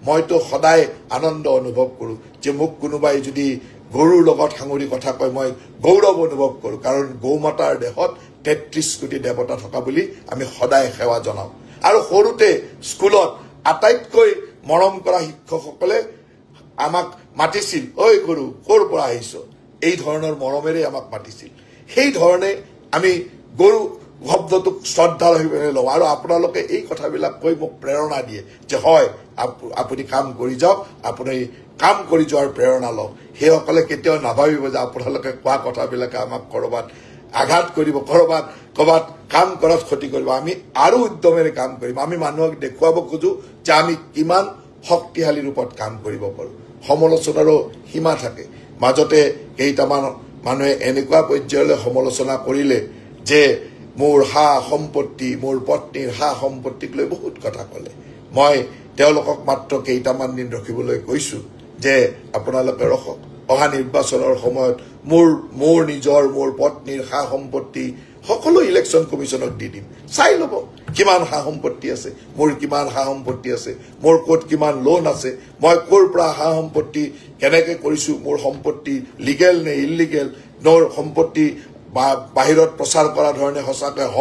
মইতো সদায় আনন্দ অনুভৱ কৰো যে মোক কোনোবাই যদি গৰুৰ লগত সাঙুৰি কথা কয় মই গৌৰৱ অনুভৱ কৰো কাৰণ গৌমাতাৰ দেহত 33 কোটি দেৱতা থকা বুলি আমি সদায় সেৱা জনাও আৰু সৰুতে স্কুলত আটাইতকৈ মৰম কৰা শিক্ষকসকলে আমাক মাতিছিল ঐ গৰু ক'ৰ পৰা আহিছো এই ধৰণৰ মৰমেৰে আমাক মাতিছিল সেই ধৰণে আমি গৰু শব্দটোক শ্ৰদ্ধাৰ হিচাপে লওঁ আৰু আপোনালোকে এই কথাবিলাক কৈ মোক প্ৰেৰণা দিয়ে যে হয় আপুনি কাম কৰি যাওক আপুনি কাম কৰি যোৱাৰ প্ৰেৰণা লওক সেইসকলে কেতিয়াও নাভাবিব যে আপোনালোকে কোৱা কথাবিলাকে আমাক কৰবাত আঘাত কৰিব কৰবাত কাম কৰাত ক্ষতি কৰিব আমি আৰু উদ্যমেৰে কাম কৰিম আমি মানুহক দেখুৱাব খোজো যে আমি কিমান শক্তিশালী ৰূপত কাম কৰিব পাৰো সমালোচনাৰো সীমা থাকে মাজতে কেইটামান মানুহে এনেকুৱা পৰ্যায়লৈ সমালোচনা কৰিলে যে মোৰ হা সম্পত্তি মোৰ পত্নীৰ হা সম্পত্তিক লৈ বহুত কথা ক'লে মই তেওঁলোকক মাত্ৰ কেইটামান দিন ৰখিবলৈ কৈছো যে আপোনালোকে ৰখক অহা নিৰ্বাচনৰ সময়ত মোৰ নিজৰ মোৰ পত্নীৰ হা সম্পত্তি সকলো ইলেকশন কমিশনক দি দিম চাই ল'ব কিমান হা সম্পত্তি আছে মোৰ কিমান হা সম্পত্তি আছে মোৰ কোট কিমান লোন আছে মই কোৰ পৰা হা সম্পত্তি কেনেকৈ কৰিছো মোৰ সম্পত্তি লিগেল নে ইলিগেল নোৰ সম্পত্তি বাহিৰত প্ৰচাৰ কৰা ধৰণে সঁচাকৈ হয়